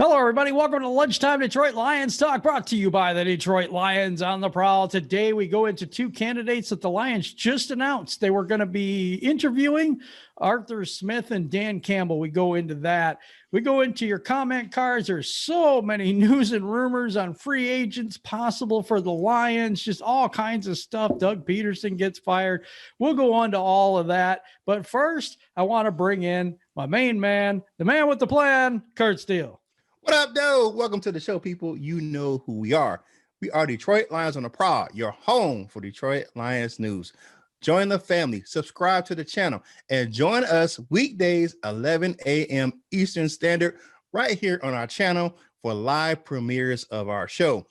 Hello, everybody. Welcome to Lunchtime Detroit Lions Talk, brought to you by the Detroit Lions on the Prowl. Today, we go into two candidates that the Lions just announced. They were going to be interviewing Arthur Smith and Dan Campbell. We go into that. We go into your comment cards. There's so many news and rumors on free agents possible for the Lions, just all kinds of stuff. Doug Pederson gets fired. We'll go on to all of that. But first, I want to bring in my main man, the man with the plan, Kurt Steele. What up, dude? Welcome to the show, people. You know who we are. We are Detroit Lions on the Prowl, your home for Detroit Lions news. Join the family, subscribe to the channel, and join us weekdays, 11 a.m. Eastern Standard, right here on our channel for live premieres of our show.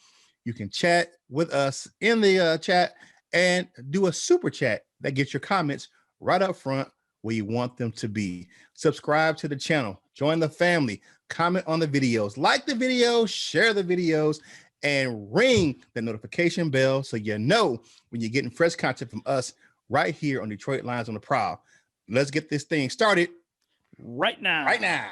You can chat with us in the chat and do a super chat that gets your comments right up front where you want them to be. Subscribe to the channel, join the family, comment on the videos, like the videos, share the videos, and ring the notification bell so you know when you're getting fresh content from us right here on Detroit Lions on the Prowl. Let's get this thing started right now. Right now.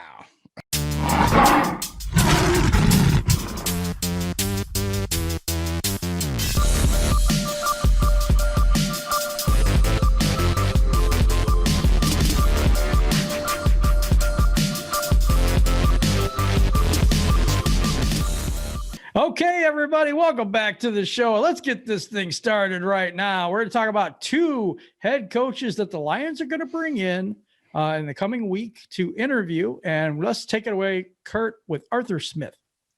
Okay, everybody, welcome back to the show. Let's get this thing started right now. We're going to talk about two head coaches that the Lions are going to bring in the coming week to interview. And let's take it away, Kurt, with Arthur Smith.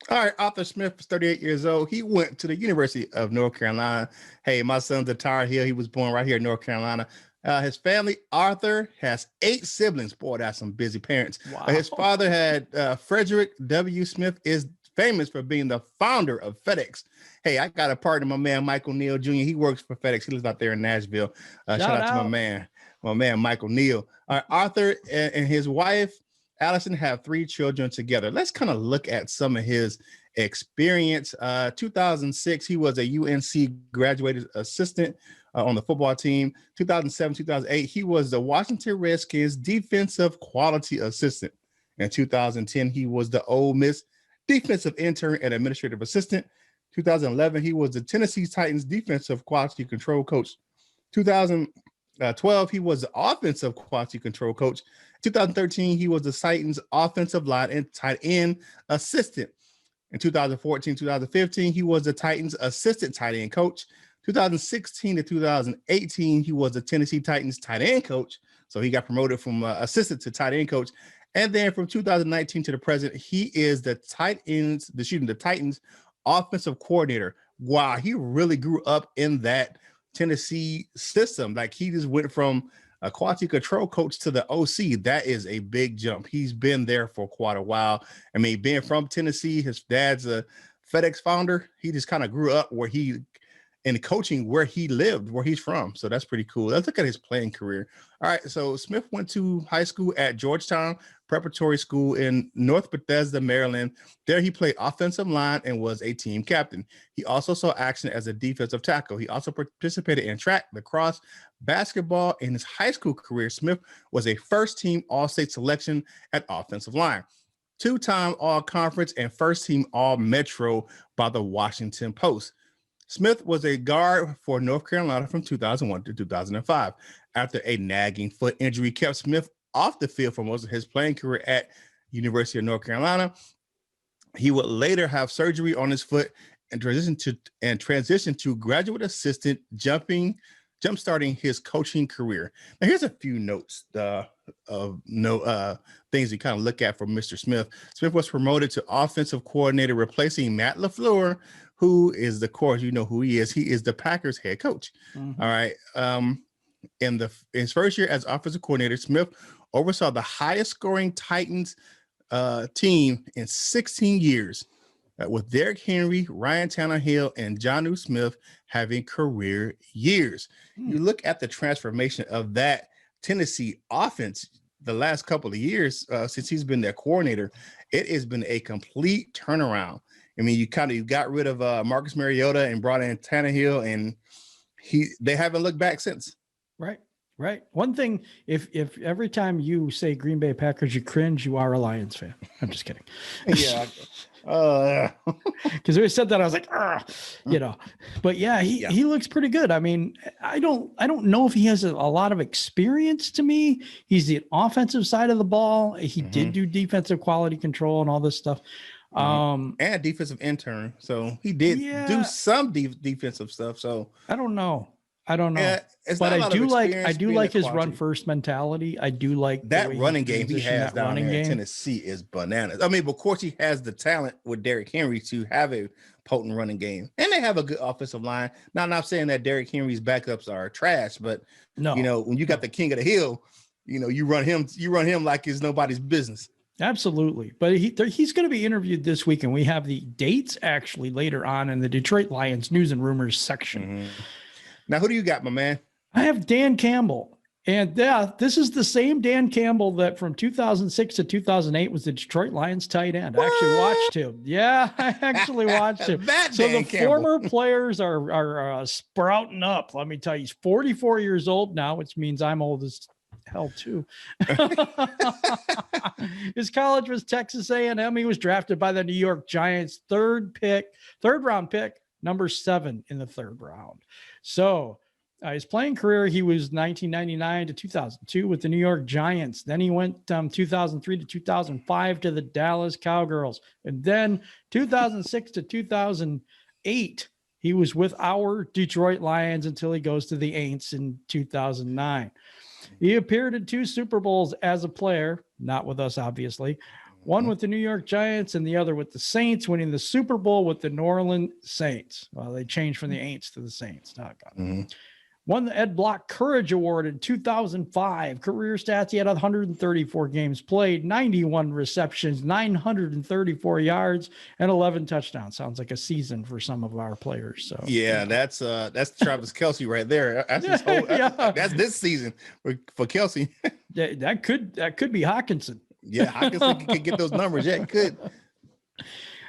All right, Arthur Smith is 38 years old. He went to the University of North Carolina. Hey, my son's a Tar Heel. He was born right here in North Carolina. His family, Arthur, has 8 siblings. Boy, that's some busy parents. Wow. His father had Frederick W. Smith, is famous for being the founder of FedEx. Hey, I got a partner, my man, Michael Neal Jr. He works for FedEx. He lives out there in Nashville. Shout out to my man, Michael Neal. Arthur and his wife, Allison, have 3 children together. Let's kind of look at some of his experience. 2006, he was a UNC graduated assistant on the football team. 2007, 2008, he was the Washington Redskins defensive quality assistant. In 2010, he was the Ole Miss defensive intern and administrative assistant. 2011, he was the Tennessee Titans defensive quality control coach. 2012, he was the offensive quality control coach. 2013, he was the Titans offensive line and tight end assistant. In 2014, 2015, he was the Titans assistant tight end coach. 2016 to 2018, he was the Tennessee Titans tight end coach. So he got promoted from assistant to tight end coach. And then from 2019 to the present, he is the Titans offensive coordinator. Wow, he really grew up in that Tennessee system. Like, he just went from a quality control coach to the OC. That is a big jump. He's been there for quite a while. I mean, being from Tennessee, his dad's a FedEx founder. He just kind of grew up in coaching where he lived, where he's from. So that's pretty cool. Let's look at his playing career. All right, so Smith went to high school at Georgetown Preparatory School in North Bethesda, Maryland. There he played offensive line and was a team captain. He also saw action as a defensive tackle. He also participated in track, lacrosse, basketball. In his high school career, Smith was a first-team All-State selection at offensive line, 2-time All-Conference and first-team All-Metro by the Washington Post. Smith was a guard for North Carolina from 2001 to 2005. After a nagging foot injury kept Smith off the field for most of his playing career at University of North Carolina, he would later have surgery on his foot and transition to graduate assistant, jumpstarting his coaching career. Now, here's a few notes of things you kind of look at for Mr. Smith. Smith was promoted to offensive coordinator, replacing Matt LaFleur, who is, of course, you know who he is. He is the Packers head coach. Mm-hmm. All right. In his first year as offensive coordinator, Smith oversaw the highest scoring Titans team in 16 years, with Derrick Henry, Ryan Tannehill, and Jonnu Smith having career years. You look at the transformation of that Tennessee offense the last couple of years since he's been their coordinator. It has been a complete turnaround. I mean, you got rid of Marcus Mariota and brought in Tannehill, and they haven't looked back since. Right. Right. One thing, if every time you say Green Bay Packers, you cringe, you are a Lions fan. I'm just kidding. Yeah. Because we said that, I was like, but yeah, he looks pretty good. I mean, I don't know if he has a lot of experience. To me, he's the offensive side of the ball. He did do defensive quality control and all this stuff. And defensive intern. So he did do some defensive stuff. So I don't know. Yeah, but I do like his run first mentality. I do like that running game he has down there in Tennessee is bananas. I mean, of course, he has the talent with Derrick Henry to have a potent running game, and they have a good offensive line. Now, I'm not saying that Derrick Henry's backups are trash, but when you got the king of the hill, you run him like it's nobody's business. Absolutely. But he's going to be interviewed this week, and we have the dates actually later on in the Detroit Lions news and rumors section. Now, who do you got, my man? I have Dan Campbell. And this is the same Dan Campbell that from 2006 to 2008 was the Detroit Lions tight end. I actually watched him. Yeah, I actually watched him. So Dan Campbell. Former players are sprouting up. Let me tell you, he's 44 years old now, which means I'm old as hell too. His college was Texas A&M. He was drafted by the New York Giants, third round pick, number 7 in the 3rd round. So his playing career, he was 1999 to 2002 with the New York Giants. Then he went 2003 to 2005 to the Dallas Cowgirls. And then 2006 to 2008, he was with our Detroit Lions until he goes to the Aints in 2009. He appeared in 2 Super Bowls as a player, not with us, obviously. One with the New York Giants and the other with the Saints, winning the Super Bowl with the New Orleans Saints. Well, they changed from the Aints to the Saints. Won the Ed Block Courage Award in 2005. Career stats, he had 134 games played, 91 receptions, 934 yards, and 11 touchdowns. Sounds like a season for some of our players. So yeah, that's Travis Kelce right there. That's this season for Kelce. that could be Hawkinson. Yeah, Hawkinson could get those numbers. Yeah, he could.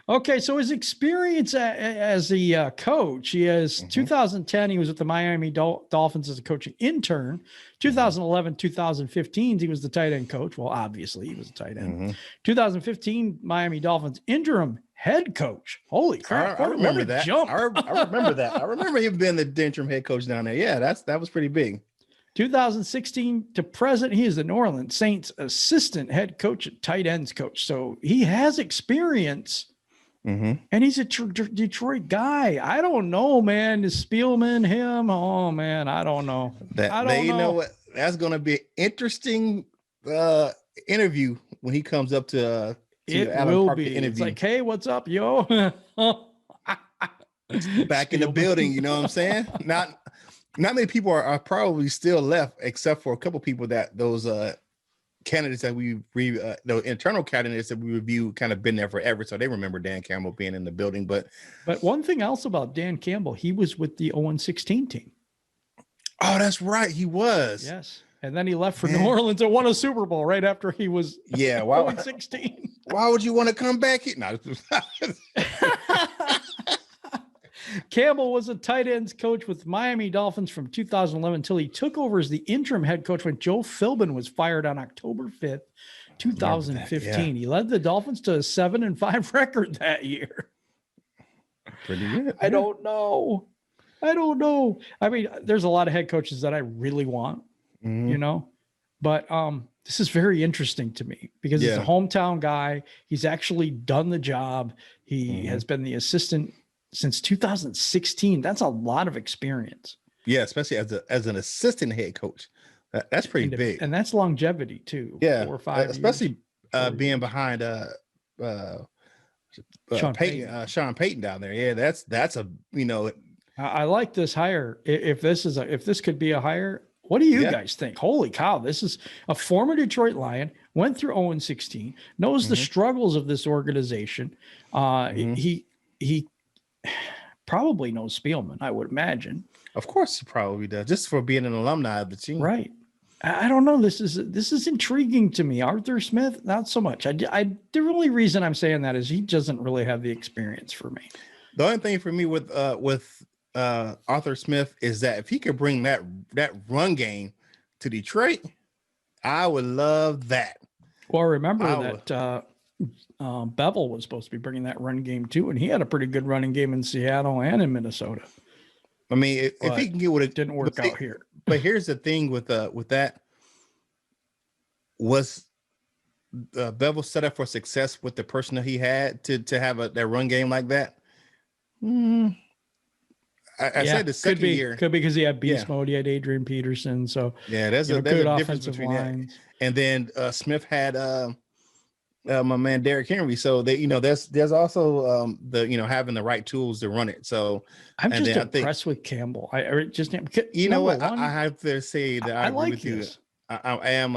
Okay, so his experience as a coach, he has 2010, he was with the Miami Dolphins as a coaching intern. 2011, 2015, he was the tight end coach. Well, obviously, he was a tight end. 2015, Miami Dolphins interim head coach. Holy crap. I remember that. I remember that. I remember him being the interim head coach down there. Yeah, that was pretty big. 2016 to present, he is the New Orleans Saints assistant head coach and tight ends coach. So he has experience, and he's a Detroit guy. I don't know, man. Is Spielman him? Oh, man, I don't know. You know what? That's going to be an interesting interview when he comes up to Alan Park to interview. It's like, hey, what's up, yo? Back in the building, you know what I'm saying? Not many people are probably still left, except for a couple people that those candidates that those internal candidates that we review kind of been there forever, so they remember Dan Campbell being in the building. But one thing else about Dan Campbell, he was with the 0-16 team. Oh, that's right, he was. Yes, and then he left for New Orleans and won a Super Bowl right after he was 0-16. Why would you want to come back here? No. Campbell was a tight ends coach with Miami Dolphins from 2011 until he took over as the interim head coach when Joe Philbin was fired on October 5th, 2015. He led the Dolphins to a 7-5 record that year. Pretty good. I don't know. I mean, there's a lot of head coaches that I really want, but this is very interesting to me because he's a hometown guy. He's actually done the job. He has been the assistant since 2016. That's a lot of experience. Yeah, especially as an assistant head coach. That's pretty big. And that's longevity too. Yeah. 4 or 5 especially years. Being behind Sean Payton down there. Yeah, that's a I like this hire. If this could be a hire, what do you guys think? Holy cow, this is a former Detroit Lion, went through 0-16, knows the struggles of this organization. He probably knows Spielman, I would imagine. Of course he probably does, just for being an alumni of the team. Right. I don't know. This is intriguing to me. Arthur Smith, not so much. The only reason I'm saying that is he doesn't really have the experience for me. The only thing for me with Arthur Smith is that if he could bring that run game to Detroit, I would love that. Well, remember that Bevel was supposed to be bringing that run game too, and he had a pretty good running game in Seattle and in Minnesota. I mean, if he can get what it didn't work out here. But here's the thing with that. Was Bevel set up for success with the person that he had to have that run game like that? I said the second year could be because he had beast mode. He had Adrian Peterson, so there's a good difference offensive between lines. that. And then Smith had my man Derrick Henry. So they, there's also having the right tools to run it. So I'm just impressed with Campbell. I just what I have to say that I agree with you. I am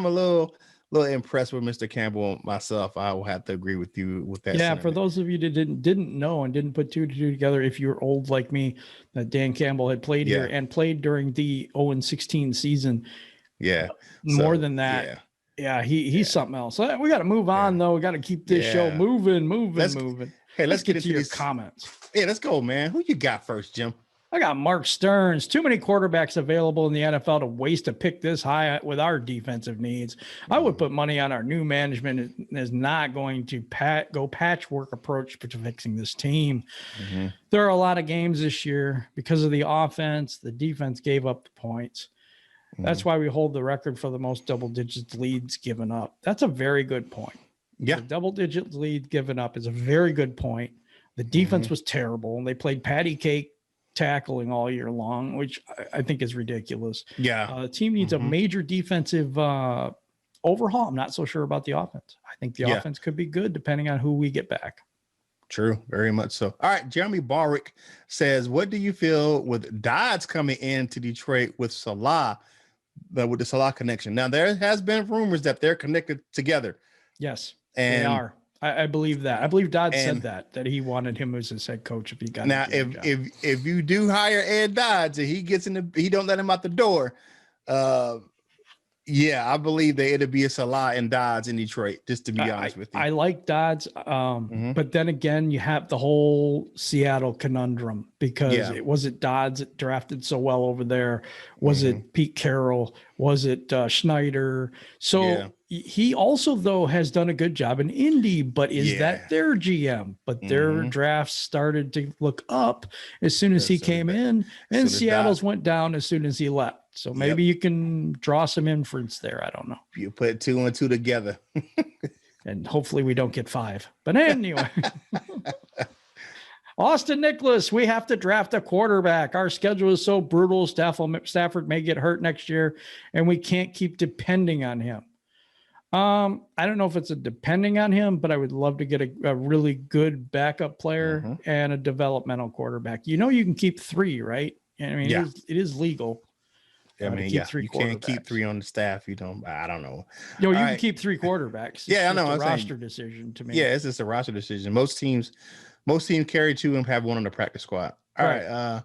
a little impressed with Mr. Campbell myself. I will have to agree with you with that. Yeah, sentiment. for those of you that didn't know and didn't put two to two together, if you're old like me, that Dan Campbell had played here and played during the 0-16 season. Yeah, more than that. Yeah, he's something else. So we got to move on though. We got to keep this show moving. Hey, let's get into your these comments. Yeah, let's go, man. Who you got first, Jim? I got Mark Stearns. Too many quarterbacks available in the NFL to waste a pick this high with our defensive needs. I would put money on our new management is not going to go patchwork approach to fixing this team. Mm-hmm. There are a lot of games this year because of the offense. The defense gave up the points. Mm-hmm. That's why we hold the record for the most double-digit leads given up. That's a very good point. Yeah, the double-digit lead given up is a very good point. The defense was terrible, and they played patty cake tackling all year long, which I think is ridiculous. Yeah. The team needs a major defensive overhaul. I'm not so sure about the offense. I think the offense could be good depending on who we get back. True. Very much so. All right. Jeremy Barrick says, what do you feel with Dodds coming into Detroit with Salah, with the Salah connection? Now, there has been rumors that they're connected together. Yes, and they are. I believe that. I believe Dodds said that he wanted him as his head coach if he got. Now, if you do hire Ed Dodds and he gets he don't let him out the door. I believe that it'll be a Salah and Dodds in Detroit. Just to be honest with you, I like Dodds, but then again, you have the whole Seattle conundrum because it wasn't Dodds that drafted so well over there. Was it Pete Carroll? Was it Schneider? So he also though has done a good job in Indy, but is that their GM? But their drafts started to look up as soon as he came in, and Seattle's went down as soon as he left. So maybe you can draw some inference there. I don't know. You put 2 and 2 together. And hopefully we don't get 5. But anyway. Austin Nicholas, we have to draft a quarterback. Our schedule is so brutal. Stafford may get hurt next year, and we can't keep depending on him. I don't know if it's a depending on him, but I would love to get a really good backup player and a developmental quarterback. You can keep 3, right? I mean, it is legal. I mean, you can't keep 3 on the staff. I don't know. You can keep 3 quarterbacks. It's I know. It's a roster decision to me. Yeah, it's just a roster decision. Most teams carry 2 and have 1 on the practice squad. All right.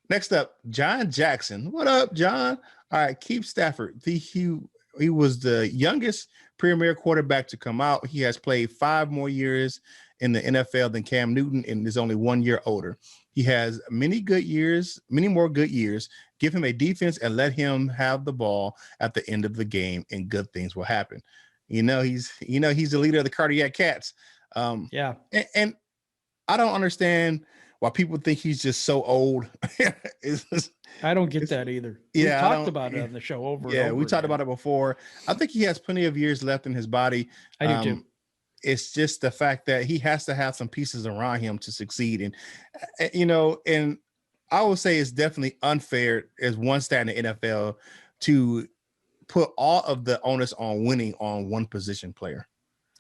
Next up, John Jackson. What up, John? All right, keep Stafford. He was the youngest premier quarterback to come out. He has played 5 more years in the NFL than Cam Newton and is only 1 year older. He has many more good years. Give him a defense and let him have the ball at the end of the game, and good things will happen. He's the leader of the Cardiac Cats. And I don't understand why people think he's just so old. I don't get that either. We talked about it on the show over and over. We talked about it before. I think he has plenty of years left in his body. I do too. It's just the fact that he has to have some pieces around him to succeed. And I would say it's definitely unfair as one stat in the NFL to put all of the onus on winning on one position player.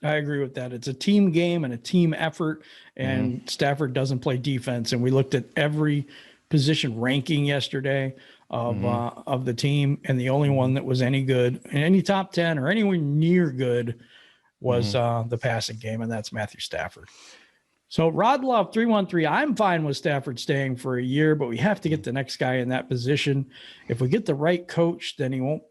I agree with that. It's a team game and a team effort, and Stafford doesn't play defense. And we looked at every position ranking yesterday of the team, and the only one that was any good, any top 10 or anywhere near good, was the passing game, and that's Matthew Stafford. So Rod Love 313, I'm fine with Stafford staying for a year, but we have to get the next guy in that position. If we get the right coach, then he won't.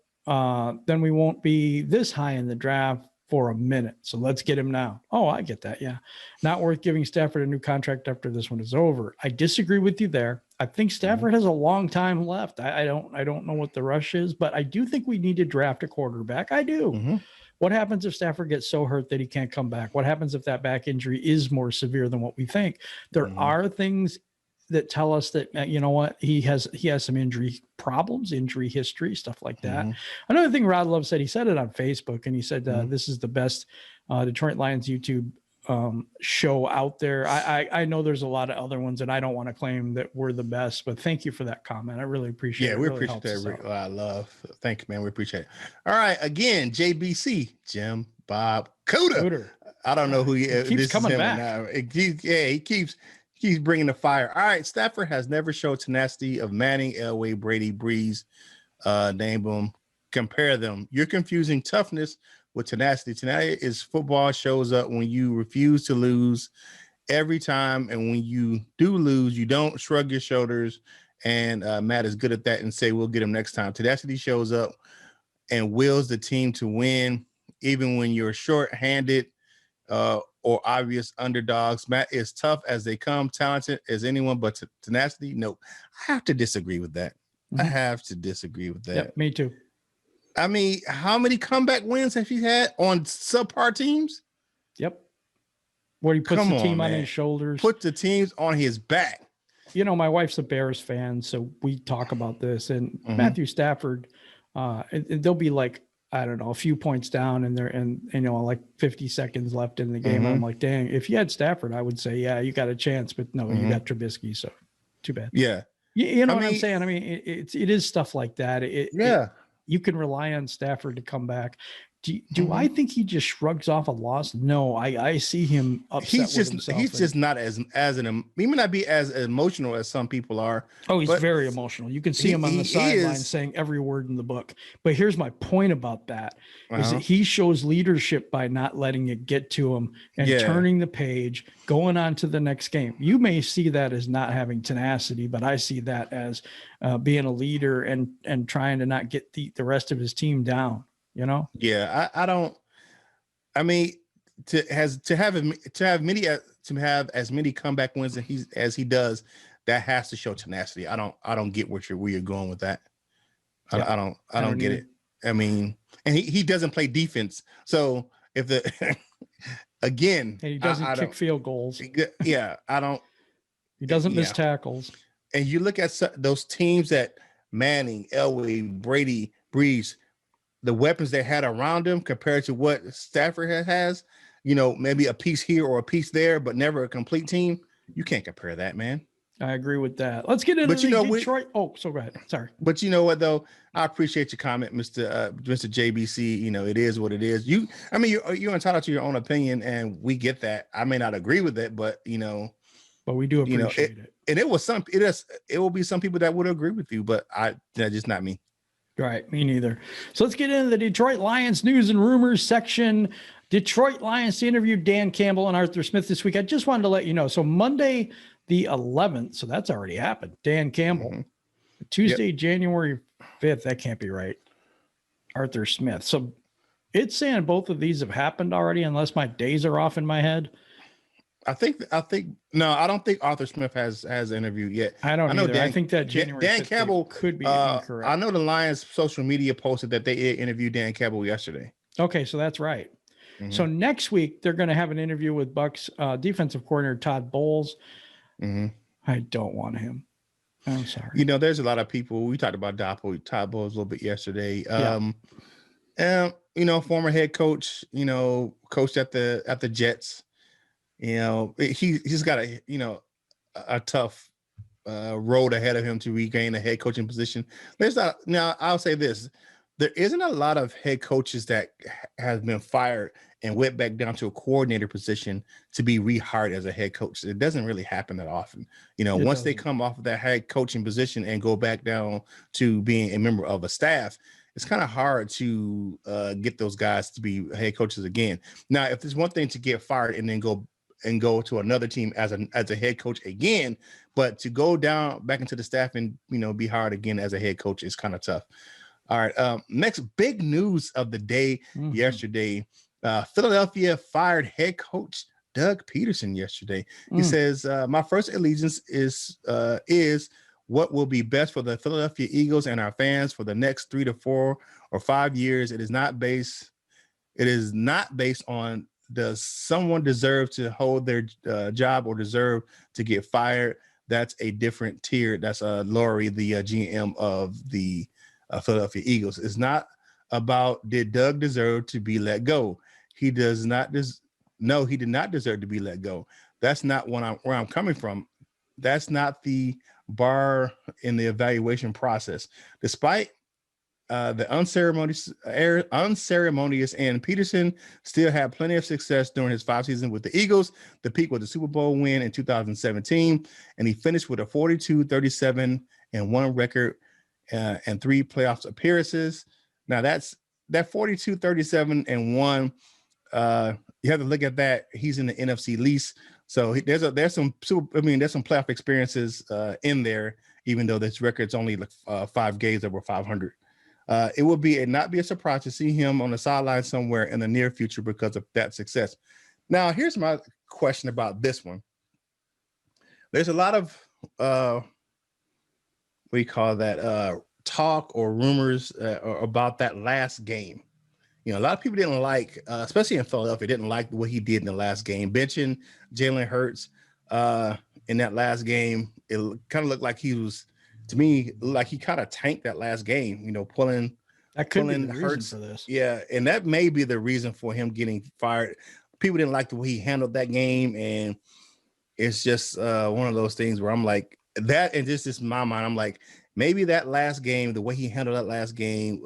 Then we won't be this high in the draft. for a minute. So let's get him now. Oh, I get that. Yeah. Not worth giving Stafford a new contract after this one is over. I disagree with you there. I think Stafford has a long time left. I don't know what the rush is, but I do think we need to draft a quarterback. I do. What happens if Stafford gets so hurt that he can't come back? What happens if that back injury is more severe than what we think? There are things that tell us that, you know what, he has some injury problems, injury history, stuff like that. Another thing Rod Love said, he said it on Facebook, and he said, this is the best Detroit Lions YouTube show out there. I know there's a lot of other ones, and I don't want to claim that we're the best, but thank you for that comment. I really appreciate it. Yeah, we appreciate that. I love. Thank you, man. We appreciate it. All right. Again, JBC, Jim Bob Cooter. I don't know who he is. Keeps coming back. He keeps bringing the fire. All right. Stafford has never showed tenacity of Manning, Elway, Brady, Breeze, name them, compare them. You're confusing toughness with tenacity. Tenacity is football shows up when you refuse to lose every time. And when you do lose, you don't shrug your shoulders. And Matt is good at that and say, we'll get him next time. Tenacity shows up and wills the team to win, even when you're short-handed or obvious underdogs. Matt is tough as they come, talented as anyone, but tenacity, no. I have to disagree with that. I have to disagree with that. Yep, me too. I mean, how many comeback wins have he had on subpar teams? Yep. Where he puts the team on his shoulders. Put the teams on his back. You know, my wife's a Bears fan, so we talk about this. And Matthew Stafford, they'll be like, I don't know, a few points down, and you know, like 50 seconds left in the game. I'm like, dang, if you had Stafford, I would say, yeah, you got a chance, but no, you got Trubisky, so too bad. Yeah. You know what I'm saying? I mean, it is stuff like that. You can rely on Stafford to come back. Do I think he just shrugs off a loss? No, I see him upset with himself. He's just not he may not be as emotional as some people are. Oh, he's very emotional. You can see him on the sideline saying every word in the book. But here's my point about that is that he shows leadership by not letting it get to him and turning the page, going on to the next game. You may see that as not having tenacity, but I see that as being a leader and trying to not get the rest of his team down. You know? Yeah, I don't. I mean, to have as many comeback wins as he does, that has to show tenacity. I don't get where you're going with that. I don't get it. I mean, and he doesn't play defense, so if again, and he doesn't kick field goals. Yeah, I don't. He doesn't miss tackles. And you look at those teams that Manning, Elway, Brady, Breeze, the weapons they had around him compared to what Stafford has, you know, maybe a piece here or a piece there, but never a complete team. You can't compare that, man. I agree with that. Let's get into Detroit. So go ahead. Sorry. But you know what, though? I appreciate your comment, Mr. JBC. You know, it is what it is. You're entitled to your own opinion, and we get that. I may not agree with it, but, you know. But we do appreciate it. And it will be some people that would agree with you, but that's just not me. Right, me neither. So let's get into the Detroit Lions news and rumors section. Detroit Lions interviewed Dan Campbell and Arthur Smith this week. I just wanted to let you know. So Monday, the 11th, so that's already happened. Dan Campbell. Tuesday, January 5th. That can't be right. Arthur Smith. So it's saying both of these have happened already, unless my days are off in my head. I think no, I don't think Arthur Smith has interviewed yet. I know I think that January Dan Campbell could be incorrect. I know the Lions social media posted that they interviewed Dan Campbell yesterday. Okay, so that's right. So next week they're going to have an interview with Bucs defensive coordinator Todd Bowles. I don't want him. I'm sorry. You know, there's a lot of people. We talked about Todd Bowles a little bit yesterday. You know, former head coach. You know, coached at the Jets. You know, he's got a tough road ahead of him to regain a head coaching position. Now, I'll say this. There isn't a lot of head coaches that have been fired and went back down to a coordinator position to be rehired as a head coach. It doesn't really happen that often. You know, once they come off of that head coaching position and go back down to being a member of a staff, it's kind of hard to get those guys to be head coaches again. Now, if there's one thing to get fired and then go to another team as a head coach again, but to go down back into the staff and, you know, be hired again as a head coach is kind of tough. All right. Next big news of the day yesterday Philadelphia fired head coach Doug Pederson yesterday. He says, "My first allegiance is what will be best for the Philadelphia Eagles and our fans for the next 3 to 4 or 5 years. It is not based on does someone deserve to hold their job or deserve to get fired. That's a different tier. That's Laurie, the GM of the Philadelphia Eagles. It's not about did Doug deserve to be let go. He does not. No, he did not deserve to be let go. That's not where I'm coming from. That's not the bar in the evaluation process. Despite the unceremonious and Pederson still had plenty of success during his 5 seasons with the Eagles. The peak was the Super Bowl win in 2017, and he finished with a 42-37-1 record and 3 playoffs appearances. Now that's that 42-37-1. You have to look at that. He's in the NFC least, so there's some playoff experiences in there. Even though this record's only like 5 games over 500. It would not be a surprise to see him on the sideline somewhere in the near future because of that success. Now, here's my question about this one. There's a lot of talk or rumors about that last game. You know, a lot of people didn't like, especially in Philadelphia, didn't like what he did in the last game. Benching Jalen Hurts in that last game, it kind of looked like he was, to me, like he kind of tanked that last game, you know, pulling Hurts for this. Yeah, and that may be the reason for him getting fired. People didn't like the way he handled that game, and it's just one of those things where I'm like that, and just in my mind, I'm like, maybe that last game, the way he handled that last game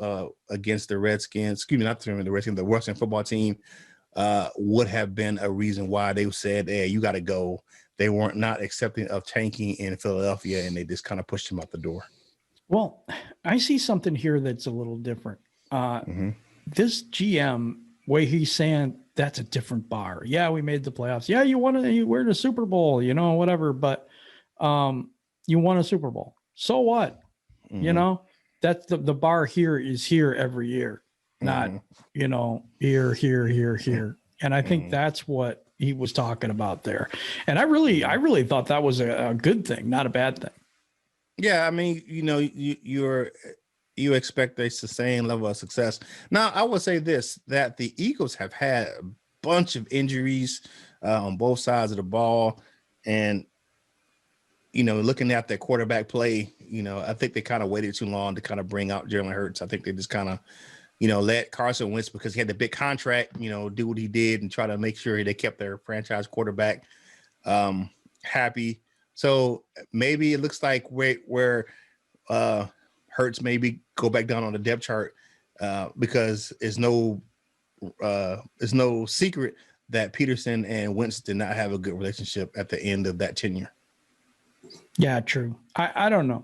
against the Redskins, the Washington football team, would have been a reason why they said, hey, you got to go. They weren't not accepting of tanking in Philadelphia, and they just kind of pushed him out the door. Well, I see something here that's a little different. This GM, way he's saying that's a different bar. Yeah, we made the playoffs. Yeah, we're in a Super Bowl, you know, whatever. But you won a Super Bowl. So what? You know, that's the bar here is here every year, not, you know, here. And I think that's what he was talking about there. And I really thought that was a good thing, not a bad thing. Yeah, I mean, you know, you expect a sustained level of success. Now, I will say this, that the Eagles have had a bunch of injuries on both sides of the ball. And, you know, looking at their quarterback play, you know, I think they kind of waited too long to kind of bring out Jalen Hurts. I think they just kind of, you know, let Carson Wentz, because he had the big contract, you know, do what he did and try to make sure they kept their franchise quarterback happy. So maybe it looks like where Hurts maybe go back down on the depth chart because it's no secret that Pederson and Wentz did not have a good relationship at the end of that tenure. Yeah, true. I don't know.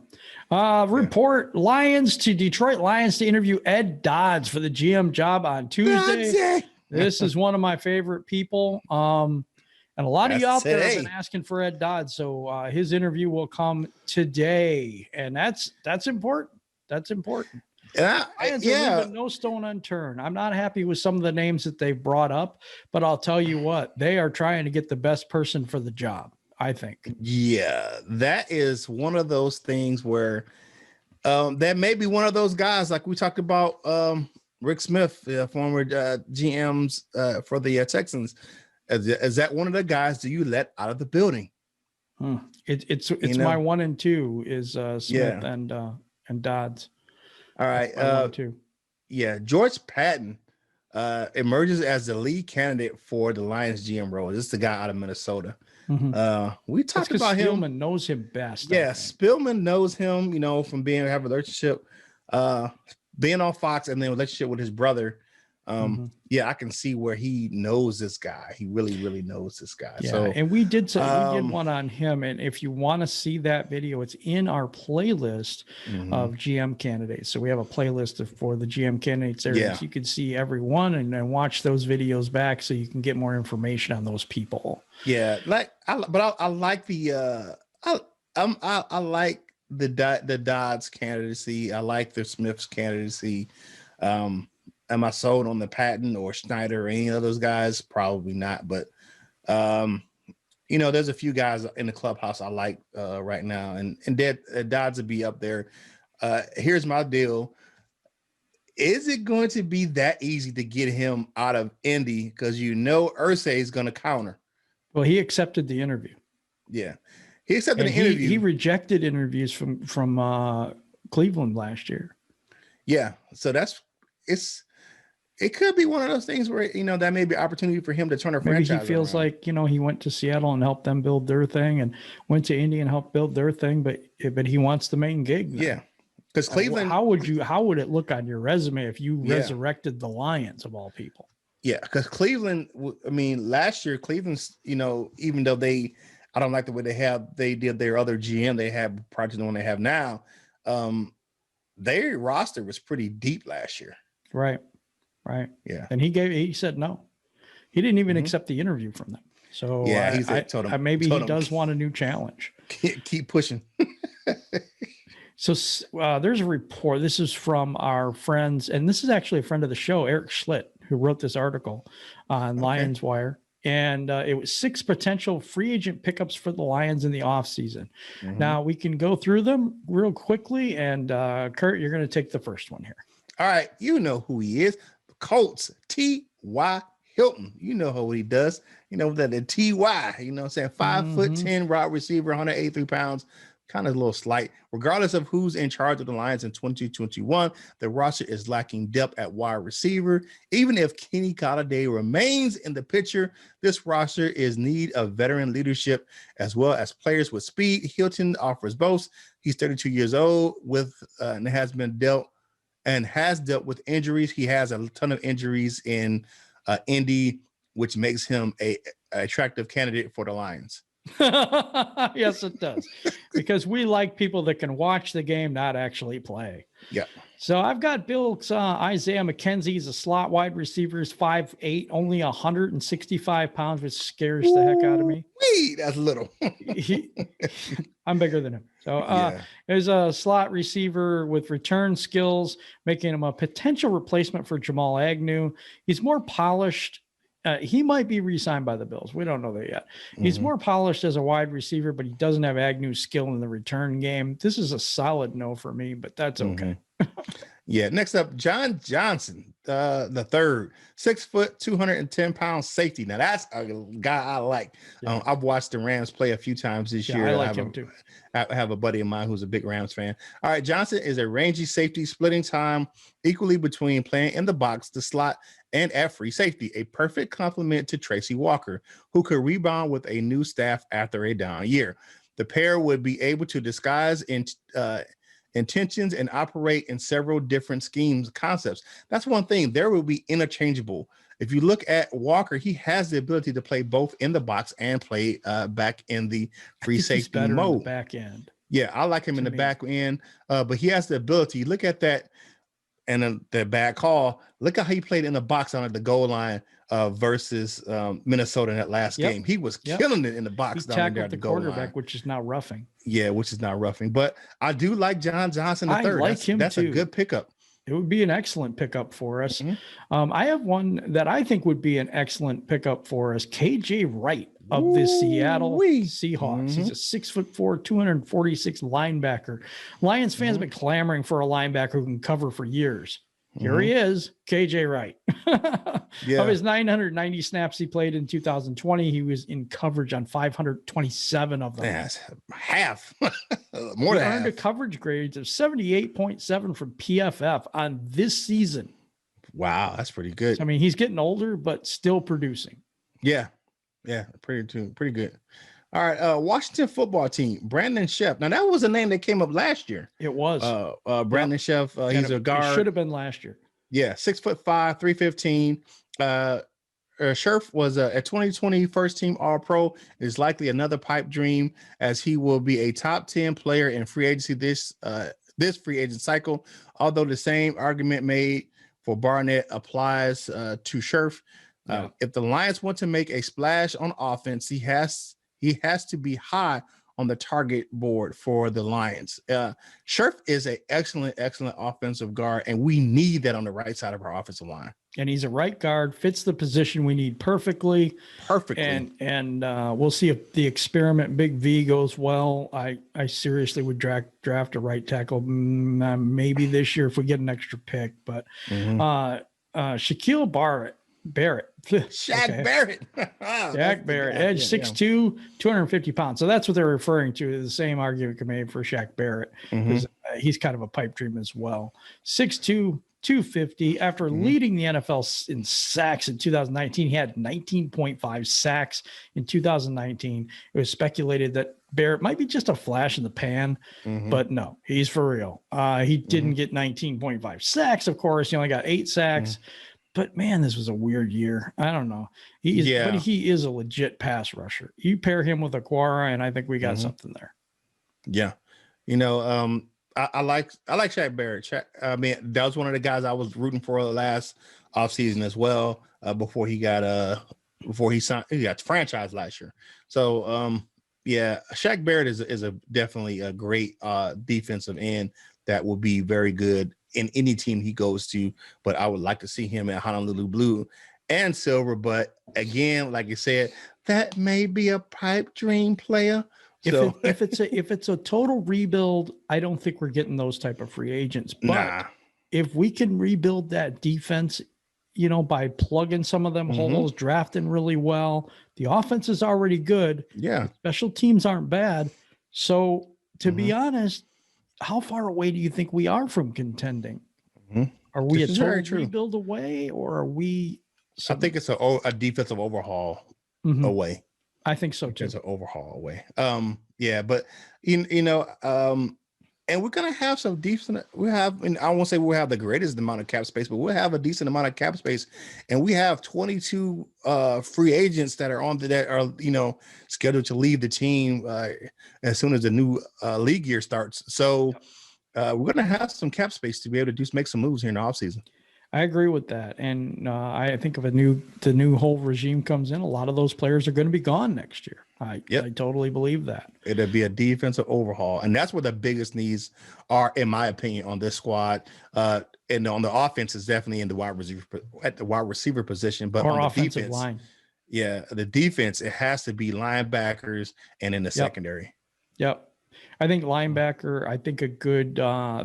Report Detroit Lions to interview Ed Dodds for the GM job on Tuesday. This is one of my favorite people. And a lot of you out there have been asking for Ed Dodds. So his interview will come today. And that's important. That's important. Lions are leaving no stone unturned. I'm not happy with some of the names that they've brought up, but I'll tell you what, they are trying to get the best person for the job, I think. Yeah, that is one of those things where that may be one of those guys like we talked about Rick Smith, former GMs for the Texans. Is that one of the guys do you let out of the building? It's my 1 and 2 is Smith and Dodds. All right. Yeah, George Paton emerges as the lead candidate for the Lions GM role. This is the guy out of Minnesota. We talked about him. Spillman knows him best. Yeah, Spillman knows him, you know, from have a relationship, being on Fox, and then relationship with his brother. Yeah, I can see where he knows this guy. He really, really knows this guy. Yeah, so, and we did one on him. And if you want to see that video, it's in our playlist of GM candidates. So we have a playlist for the GM candidates there. Yeah. So you can see everyone and watch those videos back so you can get more information on those people. Yeah, I like the I like the Dodds candidacy. I like the Smith's candidacy. am I sold on the Patton or Schneider or any of those guys? Probably not. But there's a few guys in the clubhouse I like right now, and Ed Dodds will be up there. Here's my deal. Is it going to be that easy to get him out of Indy? Because Irsay is going to counter. Well, he accepted the interview. Yeah, he accepted the interview. He rejected interviews from Cleveland last year. Yeah, so it could be one of those things where that may be an opportunity for him to turn a franchise. Maybe he feels around. like he went to Seattle and helped them build their thing, and went to Indy and helped build their thing, but he wants the main gig now. Yeah. Because Cleveland, how would it look on your resume if you resurrected the Lions of all people? Yeah, because Cleveland, last year Cleveland's, even though I don't like the way they did their other GM they had prior to the one they have now, their roster was pretty deep last year. Right. Yeah, and he said no. He didn't even accept the interview from them. So yeah, maybe he does want a new challenge. Keep pushing. So there's a report. This is from our friends, and this is actually a friend of the show, Eric Schlitt, who wrote this article on Lions Wire. And it was 6 potential free agent pickups for the Lions in the offseason. Mm-hmm. Now, we can go through them real quickly. And Kurt, you're going to take the first one here. All right. You know who he is. Colts, T.Y. Hilton. You know how he does. The T.Y., 5'10" wide receiver, 183 pounds. Kind of a little slight. Regardless of who's in charge of the Lions in 2021, the roster is lacking depth at wide receiver. Even if Kenny Golladay remains in the picture, this roster is in need of veteran leadership as well as players with speed. Hilton offers both. He's 32 years old and has dealt with injuries. He has a ton of injuries in Indy, which makes him an attractive candidate for the Lions. Yes, it does, because we like people that can watch the game, not actually play. Yeah. So I've got Bill's Isaiah McKenzie. He's a slot wide receiver. He's 5'8", only 165 pounds, which scares the heck out of me. That's little. I'm bigger than him. So there's a slot receiver with return skills, making him a potential replacement for Jamal Agnew. He's more polished. He might be re-signed by the Bills. We don't know that yet. He's more polished as a wide receiver, but he doesn't have Agnew's skill in the return game. This is a solid no for me, but that's okay. Yeah. Next up, John Johnson, the third, 6 foot, 210 pound safety. Now that's a guy I like. Yeah. I've watched the Rams play a few times this year. I like him too. I have a buddy of mine who's a big Rams fan. All right. Johnson is a rangy safety, splitting time equally between playing in the box, the slot, and at free safety, a perfect complement to Tracy Walker, who could rebound with a new staff after a down year. The pair would be able to disguise intentions and operate in several different concepts. That's one thing. There will be interchangeable. If you look at Walker, he has the ability to play both in the box and play back in the free safety mode. In the back end. Yeah, I like him in the back end, but he has the ability. Look at that. And the bad call. Look at how he played in the box on the goal line versus Minnesota in that last game. He was killing it in the box. He tackled the quarterback, which is now roughing. Yeah, which is not roughing. But I do like John Johnson the third. I like him that's too. A good pickup. It would be an excellent pickup for us. I have one that I think would be an excellent pickup for us. KJ Wright of the Seattle Seahawks. He's a 6'4", 246 linebacker. Lions fans have been clamoring for a linebacker who can cover for years. Here he is, KJ Wright. Of his 990 snaps he played in 2020, he was in coverage on 527 of them. That's half. More than half. Earned a coverage grade of 78.7 from PFF on this season. Wow, that's pretty good. I mean, he's getting older, but still producing. Yeah, pretty good. All right, Washington football team, Brandon Sheff. Now, that was a name that came up last year. It was. Brandon Sheff, he's a guard. It should have been last year. Yeah, 6'5", 315. Sheff was a 2020 first team All-Pro. Is likely another pipe dream, as he will be a top 10 player in free agency this free agent cycle. Although the same argument made for Barnett applies to Sheff. If the Lions want to make a splash on offense, he has to be high on the target board for the Lions. Scherf is an excellent offensive guard, and we need that on the right side of our offensive line. And he's a right guard, fits the position we need perfectly. And we'll see if the experiment Big V goes well. I seriously would draft a right tackle maybe this year if we get an extra pick. But Shaquille Barrett. Shaq Barrett. Shaq Barrett, edge 6'2", 250 pounds. So that's what they're referring to. The same argument can be made for Shaq Barrett because he's kind of a pipe dream as well. 6'2", 250. After leading the NFL in sacks in 2019, he had 19.5 sacks in 2019. It was speculated that Barrett might be just a flash in the pan, but no, he's for real. He didn't get 19.5 sacks, of course. He only got 8 sacks. But man, this was a weird year. I don't know. But he is a legit pass rusher. You pair him with Aquara, and I think we got something there. Yeah. You know, I like Shaq Barrett. I mean, that was one of the guys I was rooting for the last offseason as well, before he got franchised last year. So Shaq Barrett is definitely a great defensive end that will be very good in any team he goes to, but I would like to see him at Honolulu Blue and Silver. But again, like you said, that may be a pipe dream player. So if it's a total rebuild, I don't think we're getting those type of free agents. But if we can rebuild that defense, you know, by plugging some of them holes, drafting really well, the offense is already good. Yeah, special teams aren't bad. So to be honest, how far away do you think we are from contending? Are we a total rebuild away, or are we? I think it's a defensive overhaul away. I think so too. It's an overhaul away. But you know, and we're gonna have some decent. And I won't say we'll have the greatest amount of cap space, but we'll have a decent amount of cap space, and we have 22 free agents that are you know, scheduled to leave the team as soon as the new league year starts. So we're gonna have some cap space to be able to make some moves here in the offseason. I agree with that, and I think if the new whole regime comes in, a lot of those players are going to be gone next year. I totally believe that. It'll be a defensive overhaul, and that's where the biggest needs are, in my opinion, on this squad. And on the offense is definitely in the wide receiver position, but on the offensive defense line. Yeah, the defense, it has to be linebackers and in the secondary. Yep. I think linebacker, I think a good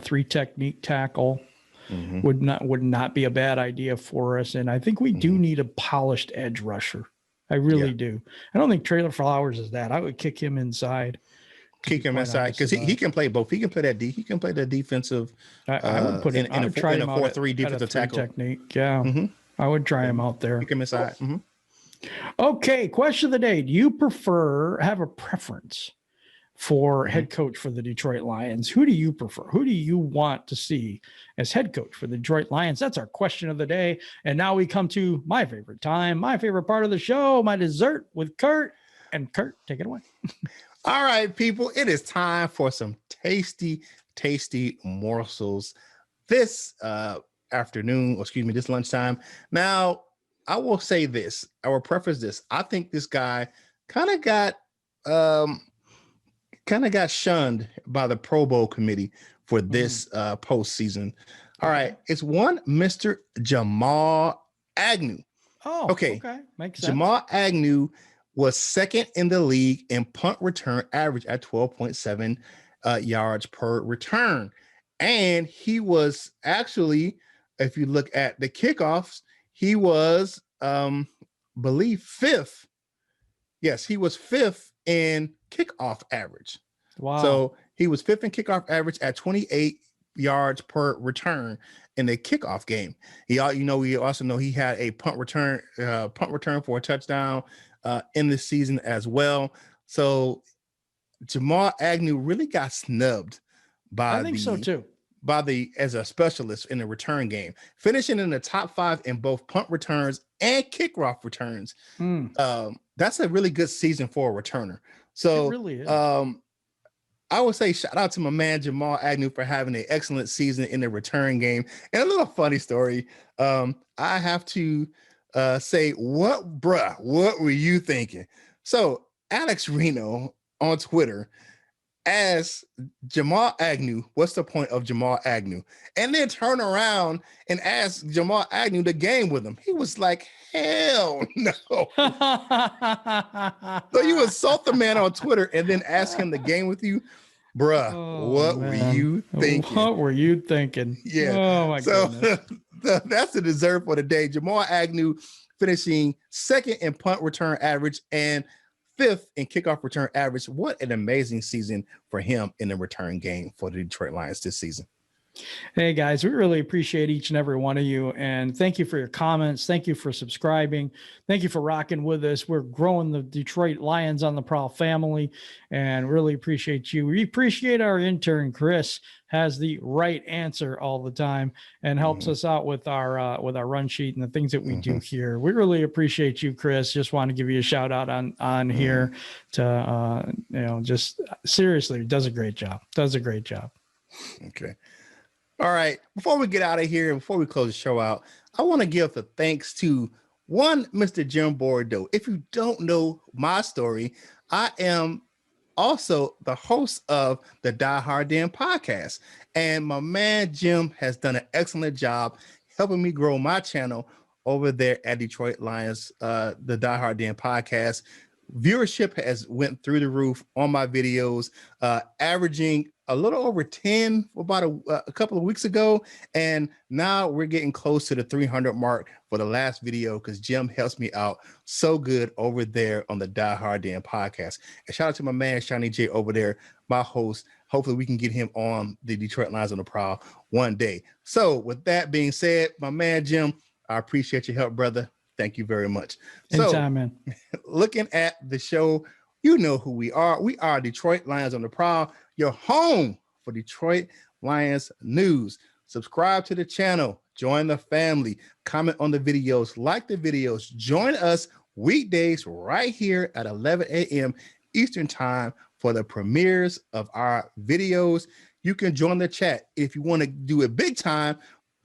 3 technique tackle would not be a bad idea for us. And I think we do need a polished edge rusher. I really do. I don't think Traylor Flowers is that. I would kick him inside. Kick him inside because he can play both. He can play that D. He can play the defensive. I would put in a 4-3 defensive tackle technique. Yeah, I would try him out there. Kick him inside. Okay, question of the day: do you have a preference for head coach for the Detroit Lions? Who do you prefer? Who do you want to see as head coach for the Detroit Lions? That's our question of the day. And now we come to my favorite time, my favorite part of the show, my dessert with Kurt. And Kurt, take it away. All right, people, it is time for some tasty, tasty morsels this this lunchtime. Now, I will say this. I will preface this. I think this guy kind of got shunned by the Pro Bowl committee for this postseason. All right. It's one Mr. Jamal Agnew. Oh, okay. Makes sense. Jamal Agnew was second in the league in punt return average at 12.7 yards per return. And he was actually, if you look at the kickoffs, he was, believe fifth. Yes, he was fifth in kickoff average. Wow. So he was fifth in kickoff average at 28 yards per return in the kickoff game. We also know he had a punt return for a touchdown in this season as well. So Jamal Agnew really got snubbed by as a specialist in the return game, finishing in the top 5 in both punt returns and kickoff returns. That's a really good season for a returner. So it really is. I would say shout out to my man Jamal Agnew for having an excellent season in the return game. And a little funny story. I have to say, what were you thinking? So Alex Reno on Twitter asked Jamal Agnew, what's the point of Jamal Agnew? And then turn around and ask Jamal Agnew to game with him. He was like, hell no. So you insult the man on Twitter and then ask him to game with you? Bruh, what were you thinking? What were you thinking? Yeah. Oh, my goodness. That's the dessert for the day. Jamal Agnew finishing second in punt return average and fifth in kickoff return average. What an amazing season for him in the return game for the Detroit Lions this season. Hey guys, we really appreciate each and every one of you. And thank you for your comments. Thank you for subscribing. Thank you for rocking with us. We're growing the Detroit Lions on the Prowl family and really appreciate you. We appreciate our intern, Chris, has the right answer all the time and helps us out with our run sheet and the things that we do here. We really appreciate you, Chris. Just want to give you a shout out on here to, just seriously, does a great job. Okay. All right. Before we get out of here and before we close the show out, I want to give the thanks to one Mr. Jim Bordeaux. If you don't know my story, I am also the host of the Die Hard Dan podcast. And my man Jim has done an excellent job helping me grow my channel over there at Detroit Lions, the Die Hard Dan podcast. Viewership has went through the roof on my videos, averaging a little over 10 about a couple of weeks ago. And now we're getting close to the 300 mark for the last video because Jim helps me out so good over there on the Die Hard Dan podcast. And shout out to my man, Shawnee J over there, my host. Hopefully we can get him on the Detroit Lions on the Prowl one day. So with that being said, my man, Jim, I appreciate your help, brother. Thank you very much. Anytime, man. Looking at the show, you know who we are. We are Detroit Lions on the Prowl, your home for Detroit Lions news. Subscribe to the channel, join the family, comment on the videos, like the videos, join us weekdays right here at 11 a.m. Eastern time for the premieres of our videos. You can join the chat. If you want to do it big time,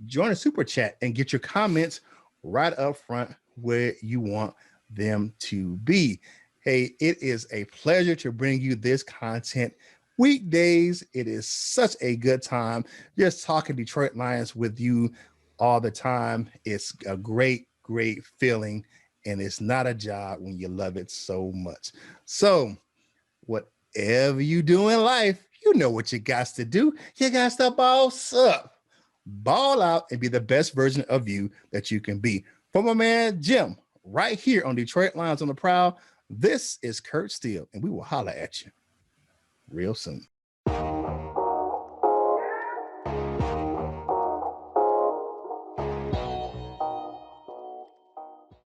join a super chat and get your comments right up front where you want them to be. Hey, it is a pleasure to bring you this content weekdays. It is such a good time just talking Detroit Lions with you all the time. It's a great feeling, and it's not a job when you love it so much. So whatever you do in life, you know what you got to do. You got to boss up, ball out, and be the best version of you that you can be. For my man Jim, right here on Detroit Lions on the Prowl, this is Kurt Steele, and we will holler at you real soon.